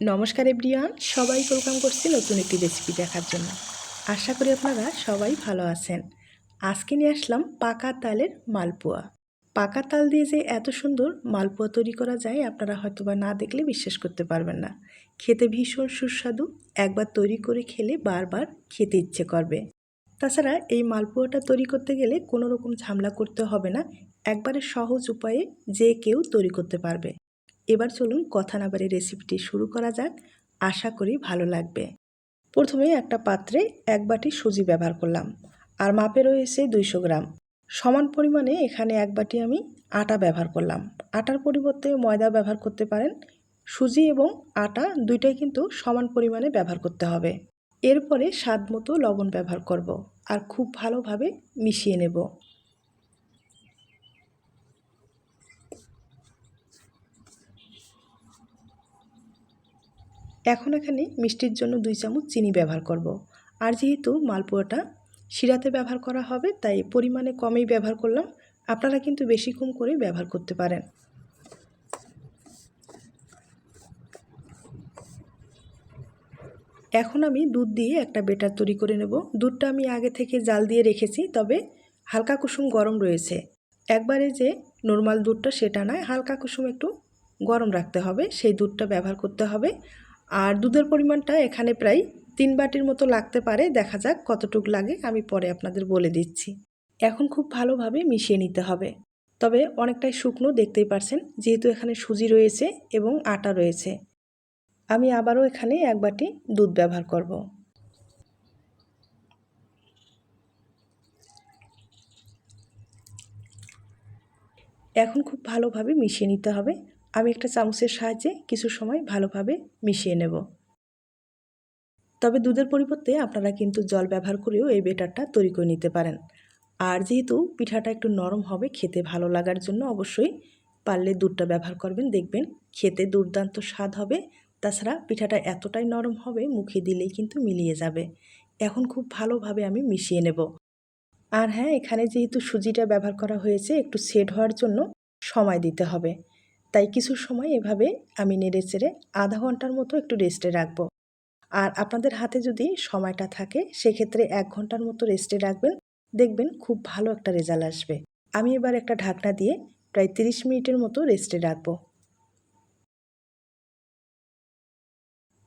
নমস্কার এভরিওয়ান, সবাই ওয়েলকাম করছি নতুন একটি রেসিপি দেখার জন্য। আশা করি আপনারা সবাই ভালো আছেন। আজকে নিয়ে আসলাম পাকা তালের মালপোয়া। পাকা তাল দিয়ে যে এত সুন্দর মালপোয়া তৈরি করা যায় আপনারা হয়তোবা না দেখলে বিশ্বাস করতে পারবেন না। খেতে ভীষণ সুস্বাদু, একবার তৈরি করে খেলে বারবার খেতে ইচ্ছে করবে। তাছাড়া এই মালপোয়াটা তৈরি করতে গেলে কোনো রকম ঝামেলা করতে হবে না, একবারে সহজ উপায়ে যে কেউ তৈরি করতে পারবে। এবার চলুন কথা না বাড়িয়ে রেসিপিটি শুরু করা যাক, আশা করি ভালো লাগবে। প্রথমে একটা পাত্রে 1 বাটি সুজি ব্যবহার করলাম, আর মাপে রয়েছে 200 গ্রাম। সমান পরিমাণে এখানে 1 বাটি আমি আটা ব্যবহার করলাম। আটার পরিবর্তে ময়দা ব্যবহার করতে পারেন। সুজি এবং আটা দুইটাই কিন্তু সমান পরিমাণে ব্যবহার করতে হবে। এরপরে স্বাদ মতো লবণ ব্যবহার করব, আর খুব ভালোভাবে মিশিয়ে নেব। এখন এখানে মিষ্টির জন্য 2 চামচ চিনি ব্যবহার করব। আর যেহেতু মালপোয়াটা শিরাতে ব্যবহার করা হবে তাই পরিমাণে কমই ব্যবহার করলাম। আপনারা কিন্তু বেশি কম করে ব্যবহার করতে পারেন। এখন আমি দুধ দিয়ে একটা ব্যাটার তৈরি করে নেব। দুধটা আমি আগে থেকে জাল দিয়ে রেখেছি, তবে হালকা কুসুম গরম রয়েছে। একবারে যে নর্মাল দুধটা সেটা নয়, হালকা কুসুম একটু গরম রাখতে হবে, সেই দুধটা ব্যবহার করতে হবে। আর দুধের পরিমাণটা এখানে প্রায় 3 বাটির মতো লাগতে পারে, দেখা যাক কতটুকু লাগে আমি পরে আপনাদের বলে দিচ্ছি। এখন খুব ভালোভাবে মিশিয়ে নিতে হবে। তবে অনেকটাই শুকনো, দেখতেই পারছেন, যেহেতু এখানে সুজি রয়েছে এবং আটা রয়েছে। আমি আবারও এখানে 1 বাটি দুধ ব্যবহার করব। এখন খুব ভালোভাবে মিশিয়ে নিতে হবে। আমি একটা চামচের সাহায্যে কিছু সময় ভালোভাবে মিশিয়ে নেব। তবে দুধের পরিবর্তে আপনারা কিন্তু জল ব্যবহার করেও এই ব্যাটারটা তৈরি করে নিতে পারেন। আর যেহেতু পিঠাটা একটু নরম হবে, খেতে ভালো লাগার জন্য অবশ্যই পারলে দুধটা ব্যবহার করবেন, দেখবেন খেতে দুর্দান্ত স্বাদ হবে। তাছাড়া পিঠাটা এতটাই নরম হবে, মুখে দিলেই কিন্তু মিলিয়ে যাবে। এখন খুব ভালোভাবে আমি মিশিয়ে নেব। আর হ্যাঁ, এখানে যেহেতু সুজিটা ব্যবহার করা হয়েছে, একটু সেট হওয়ার জন্য সময় দিতে হবে। তাই কিছু সময় এভাবে আমি নেড়েচেড়ে আধা ঘন্টার মতো একটু রেস্টে রাখবো। আর আপনাদের হাতে যদি সময়টা থাকে সেক্ষেত্রে 1 ঘন্টার মতো রেস্টে রাখবেন, দেখবেন খুব ভালো একটা রেজাল্ট আসবে। আমি এবার একটা ঢাকনা দিয়ে প্রায় 30 মিনিটের মতো রেস্টে রাখবো।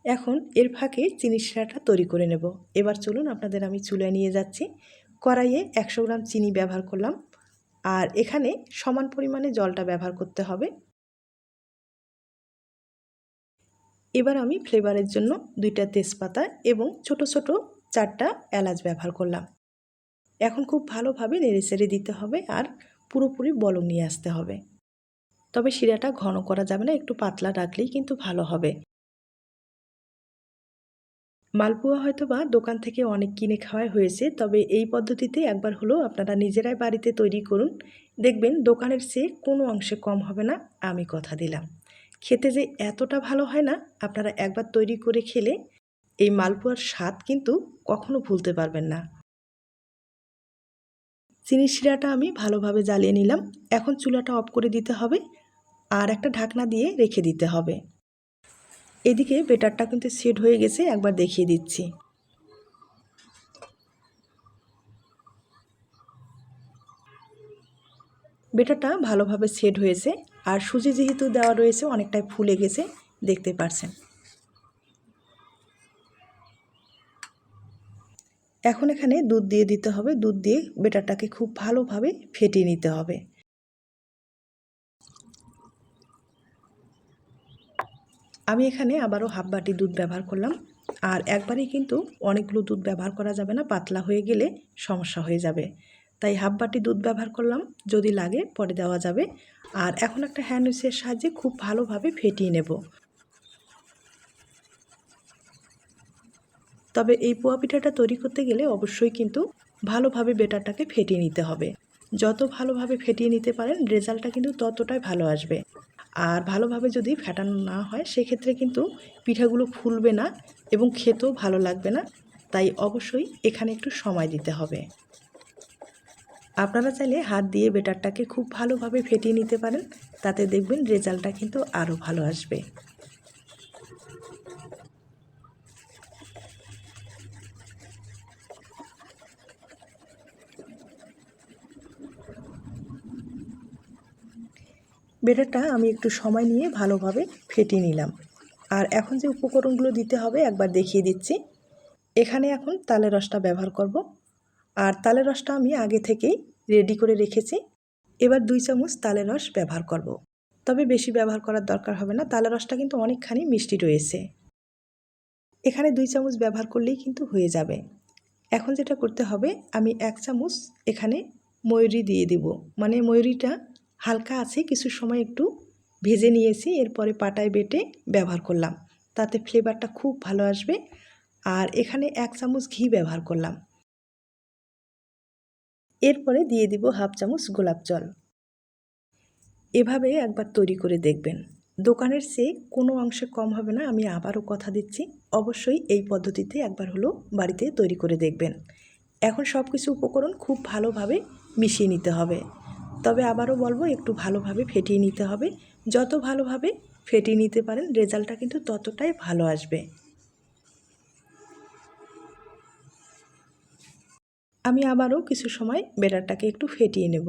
এখন এর ফাঁকে চিনি শিরাটা তৈরি করে নেব। এবার চলুন আপনাদের আমি চুলায় নিয়ে যাচ্ছি। কড়াইয়ে 100 গ্রাম চিনি ব্যবহার করলাম, আর এখানে সমান পরিমাণে জলটা ব্যবহার করতে হবে। এবার আমি ফ্লেভারের জন্য 2টা তেজপাতা এবং ছোট ছোট 4টা এলাচ ব্যবহার করলাম। এখন খুব ভালোভাবে নেড়েচেড়ে দিতে হবে, আর পুরোপুরি বলক নিয়ে আসতে হবে। তবে শিরাটা ঘন করা যাবে না, একটু পাতলা রাখলেই কিন্তু ভালো হবে। মালপোয়া হয়তোবা দোকান থেকে অনেক কিনে খাওয়াই হয়েছে, তবে এই পদ্ধতিতে একবার হলেও আপনারা নিজেরাই বাড়িতে তৈরি করুন, দেখবেন দোকানের চেয়ে কোনো অংশে কম হবে না, আমি কথা দিলাম। খেতে যে এতটা ভালো হয় না, আপনারা একবার তৈরি করে খেলে এই মালপোয়ার স্বাদ কিন্তু কখনো ভুলতে পারবেন না। চিনির শিরাটা আমি ভালোভাবে জ্বালিয়ে নিলাম। এখন চুলাটা অফ করে দিতে হবে, আর একটা ঢাকনা দিয়ে রেখে দিতে হবে। এদিকে ব্যাটারটা কিন্তু সেট হয়ে গেছে, একবার দেখিয়ে দিচ্ছি। ব্যাটারটা ভালোভাবে সেট হয়েছে, আর সুজি যেহেতু দেওয়া রয়েছে অনেকটাই ফুলে গেছে, দেখতে পারছেন। এখন এখানে দুধ দিয়ে দিতে হবে। দুধ দিয়ে ব্যাটারটাকে খুব ভালোভাবে ফেটিয়ে নিতে হবে। আমি এখানে আবারও হাফ বাটি দুধ ব্যবহার করলাম। আর একবারেই কিন্তু অনেকগুলো দুধ ব্যবহার করা যাবে না, পাতলা হয়ে গেলে সমস্যা হয়ে যাবে। তাই হাফ বাটি দুধ ব্যবহার করলাম, যদি লাগে পরে দেওয়া যাবে। আর এখন একটা হ্যান্ড উইচের সাহায্যে খুব ভালোভাবে ফেটিয়ে নেব। তবে এই পোয়া পিঠাটা তৈরি করতে গেলে অবশ্যই কিন্তু ভালোভাবে ব্যাটারটাকে ফেটিয়ে নিতে হবে। যত ভালোভাবে ফেটিয়ে নিতে পারেন রেজাল্টটা কিন্তু ততটাই ভালো আসবে। আর ভালোভাবে যদি ফেটানো না হয় সেক্ষেত্রে কিন্তু পিঠাগুলো ফুলবে না এবং খেতেও ভালো লাগবে না। তাই অবশ্যই এখানে একটু সময় দিতে হবে। আপনারা চাইলে হাত দিয়ে ব্যাটারটাকে খুব ভালোভাবে ফেটিয়ে নিতে পারেন, তাতে দেখবেন রেজাল্টটা কিন্তু আরও ভালো আসবে। বেটারটা আমি একটু সময় নিয়ে ভালোভাবে ফেটিয়ে নিলাম। আর এখন যে উপকরণগুলো দিতে হবে একবার দেখিয়ে দিচ্ছি। এখানে এখন তালের রসটা ব্যবহার করব। আর তালের রসটা আমি আগে থেকেই রেডি করে রেখেছি। এবার 2 চামচ তালের রস ব্যবহার করব। তবে বেশি ব্যবহার করার দরকার হবে না, তালের রসটা কিন্তু অনেকখানি মিষ্টি রয়েছে। এখানে 2 চামচ ব্যবহার করলেই কিন্তু হয়ে যাবে। এখন যেটা করতে হবে, আমি 1 চামচ এখানে ময়ূরি দিয়ে দিব। মানে ময়ূরিটা হালকা আছে, কিছু সময় একটু ভেজে নিয়েছি, এরপরে পাটায় বেটে ব্যবহার করলাম, তাতে ফ্লেভারটা খুব ভালো আসবে। আর এখানে 1 চামচ ঘি ব্যবহার করলাম। এরপরে দিয়ে দিব 1/2 চামচ গোলাপ জল। এভাবে একবার তৈরি করে দেখবেন, দোকানের চেয়ে কোনো অংশে কম হবে না। আমি আবারও কথা দিচ্ছি, অবশ্যই এই পদ্ধতিতে একবার হলেও বাড়িতে তৈরি করে দেখবেন। এখন সব কিছু উপকরণ খুব ভালোভাবে মিশিয়ে নিতে হবে। তবে আবারও বলবো, একটু ভালোভাবে ফেটিয়ে নিতে হবে। যত ভালোভাবে ফেটিয়ে নিতে পারেন রেজাল্টটা কিন্তু ততটাই ভালো আসবে। আমি আবারও কিছু সময় ব্যাটারটাকে একটু ফেটিয়ে নেব।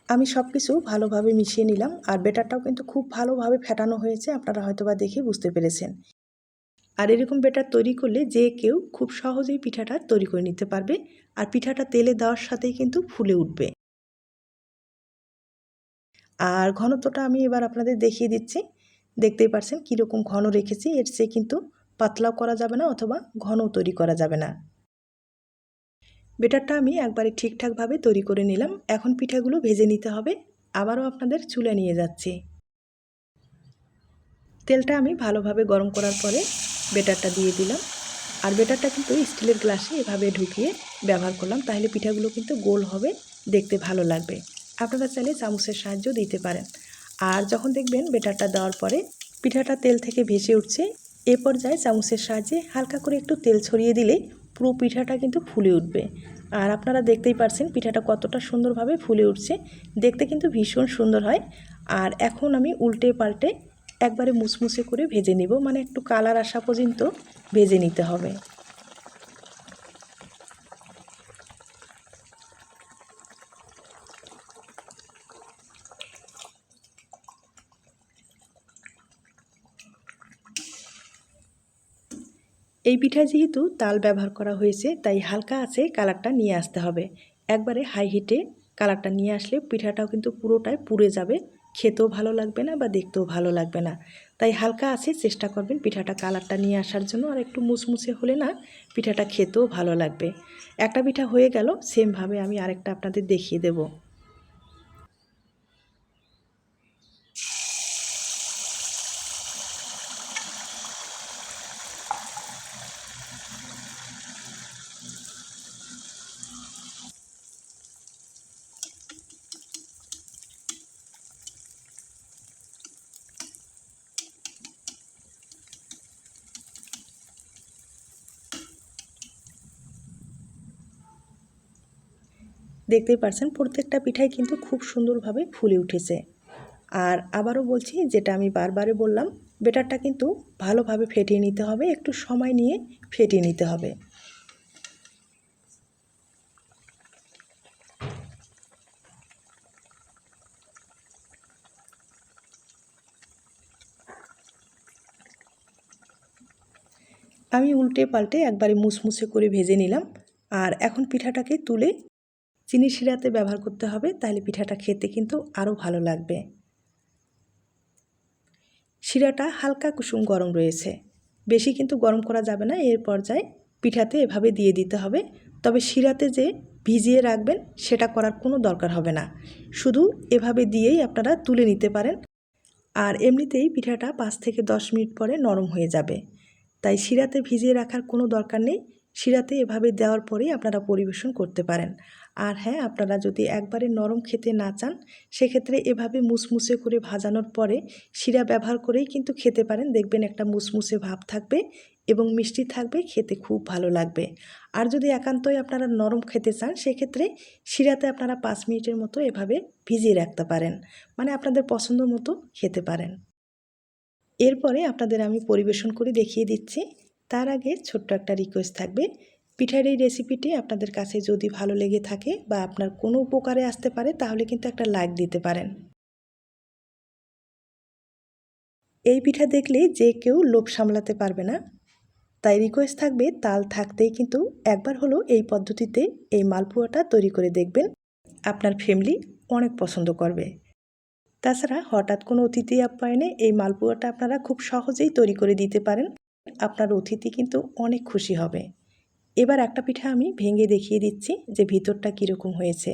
আমি সব কিছু ভালোভাবে মিশিয়ে নিলাম। আর ব্যাটারটাও কিন্তু খুব ভালোভাবে ফেটানো হয়েছে, আপনারা হয়তোবা দেখে বুঝতে পেরেছেন। আর এরকম ব্যাটার তৈরি করলে যে কেউ খুব সহজেই পিঠাটা তৈরি করে নিতে পারবে। আর পিঠাটা তেলে দেওয়ার সাথেই কিন্তু ফুলে উঠবে। আর ঘনত্বটা আমি এবার আপনাদের দেখিয়ে দিচ্ছি। দেখতেই পাচ্ছেন কীরকম ঘন রেখেছি, এর চেয়ে কিন্তু পাতলাও করা যাবে না অথবা ঘনও তৈরি করা যাবে না। ব্যাটারটা আমি একবারে ঠিকঠাকভাবে তৈরি করে নিলাম। এখন পিঠাগুলো ভেজে নিতে হবে। আবারও আপনাদের চুলে নিয়ে যাচ্ছি। তেলটা আমি ভালোভাবে গরম করার পরে ব্যাটারটা দিয়ে দিলাম। আর ব্যাটারটা কিন্তু স্টিলের গ্লাসে এভাবে ঢুকিয়ে ব্যবহার করলাম, তাহলে পিঠাগুলো কিন্তু গোল হবে, দেখতে ভালো লাগবে। আপনারা চাইলে চামচের সাহায্য দিতে পারেন। আর যখন দেখবেন ব্যাটারটা দেওয়ার পরে পিঠাটা তেল থেকে ভেসে উঠছে, এ পর্যায়ে চামচের সাহায্যে হালকা করে একটু তেল ছড়িয়ে দিলেই পুরো পিঠাটা কিন্তু ফুলে উঠবে। আর আপনারা দেখতেই পাচ্ছেন পিঠাটা কতটা সুন্দরভাবে ফুলে উঠছে, দেখতে কিন্তু ভীষণ সুন্দর হয়। আর এখন আমি উল্টে পাল্টে একবারে মুসমুসে করে ভেজে নেব, মানে একটু কালার আসা পর্যন্ত ভেজে নিতে হবে। এই পিঠায় যেহেতু তাল ব্যবহার করা হয়েছে, তাই হালকা আছে কালারটা নিয়ে আসতে হবে। একবারে হাই হিটে কালারটা নিয়ে আসলে পিঠাটাও কিন্তু পুরোটাই পুড়ে যাবে, খেতেও ভালো লাগবে না বা দেখতেও ভালো লাগবে না। তাই হালকা আছে চেষ্টা করবেন পিঠাটা কালারটা নিয়ে আসার জন্য। আর একটু মুসমুসে হলে না পিঠাটা খেতেও ভালো লাগবে। একটা পিঠা হয়ে গেল, সেমভাবে আমি আরেকটা আপনাদের দেখিয়ে দেব। দেখতেই পাচ্ছেন প্রত্যেকটা পিঠাই কিন্তু খুব সুন্দরভাবে ফুলে উঠেছে। আর আবারও বলছি, যেটা আমি বারবারে বললাম, ব্যাটারটা কিন্তু ভালোভাবে ফেটিয়ে নিতে হবে, একটু সময় নিয়ে ফেটিয়ে নিতে হবে। আমি উল্টে পাল্টে একবারে মুসমুসে করে ভেজে নিলাম। আর এখন পিঠাটাকে তুলে চিনি শিরাতে ব্যবহার করতে হবে, তাহলে পিঠাটা খেতে কিন্তু আরও ভালো লাগবে। শিরাটা হালকা কুসুম গরম রয়েছে, বেশি কিন্তু গরম করা যাবে না। এর পর্যায়ে পিঠাতে এভাবে দিয়ে দিতে হবে। তবে শিরাতে যে ভিজিয়ে রাখবেন সেটা করার কোনো দরকার হবে না, শুধু এভাবে দিয়েই আপনারা তুলে নিতে পারেন। আর এমনিতেই পিঠাটা 5 থেকে 10 মিনিট পরে নরম হয়ে যাবে, তাই শিরাতে ভিজিয়ে রাখার কোনো দরকার নেই। শিরাতে এভাবে দেওয়ার পরেই আপনারা পরিবেশন করতে পারেন। আর হ্যাঁ, আপনারা যদি একবারে নরম খেতে না চান সেক্ষেত্রে এভাবে মুসমুসে করে ভাজানোর পরে শিরা ব্যবহার করেই কিন্তু খেতে পারেন। দেখবেন একটা মুসমুসে ভাব থাকবে এবং মিষ্টি থাকবে, খেতে খুব ভালো লাগবে। আর যদি একান্তই আপনারা নরম খেতে চান সেক্ষেত্রে শিরাতে আপনারা 5 মিনিটের মতো এভাবে ভিজিয়ে রাখতে পারেন, মানে আপনাদের পছন্দ মতো খেতে পারেন। এরপরে আপনাদের আমি পরিবেশন করে দেখিয়ে দিচ্ছি। তার আগে ছোট্ট একটা রিকোয়েস্ট থাকবে, পিঠার এই রেসিপিটি আপনাদের কাছে যদি ভালো লেগে থাকে বা আপনার কোনো উপকারে আসতে পারে তাহলে কিন্তু একটা লাইক দিতে পারেন। এই পিঠা দেখলে যে কেউ লোভ সামলাতে পারবে না, তাই রিকোয়েস্ট থাকবে তাল থাকতেই কিন্তু একবার হলো এই পদ্ধতিতে এই মালপোয়াটা তৈরি করে দেখবেন, আপনার ফ্যামিলি অনেক পছন্দ করবে। তাছাড়া হঠাৎ কোনো অতিথি আপ্যায়নে এই মালপোয়াটা আপনারা খুব সহজেই তৈরি করে দিতে পারেন, আপনার অতিথি কিন্তু অনেক খুশি হবে। এবার একটা পিঠা আমি ভেঙে দেখিয়ে দিচ্ছি যে ভিতরটা কীরকম হয়েছে।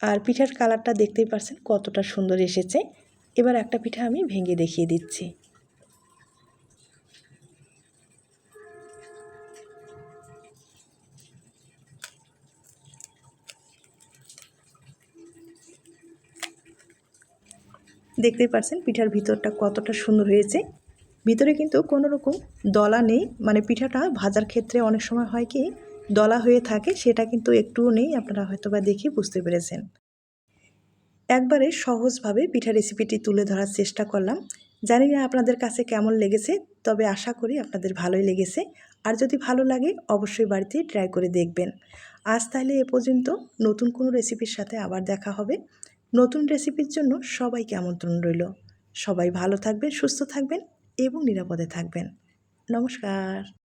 আর পিঠার কালারটা দেখতেই পাচ্ছেন কতটা সুন্দর এসেছে। এবার একটা পিঠা আমি ভেঙে দেখিয়ে দিচ্ছি। দেখতেই পাচ্ছেন পিঠার ভিতরটা কতটা সুন্দর হয়েছে। ভিতরে কিন্তু কোনো রকম দলা নেই, মানে পিঠাটা ভাজার ক্ষেত্রে অনেক সময় হয় কি দলা হয়ে থাকে, সেটা কিন্তু একটুও নেই। আপনারা হয়তোবা দেখে বুঝতে পেরেছেন। একবারে সহজভাবে পিঠা রেসিপিটি তুলে ধরার চেষ্টা করলাম। জানি না আপনাদের কাছে কেমন লেগেছে, তবে আশা করি আপনাদের ভালোই লেগেছে। আর যদি ভালো লাগে অবশ্যই বাড়িতে ট্রাই করে দেখবেন। আজ তাহলে এ পর্যন্ত, নতুন কোনো রেসিপির সাথে আবার দেখা হবে। নতুন রেসিপির জন্য সবাইকে আমন্ত্রণ রইল। সবাই ভালো থাকবেন, সুস্থ থাকবেন এবং নিরাপদে থাকবেন। নমস্কার।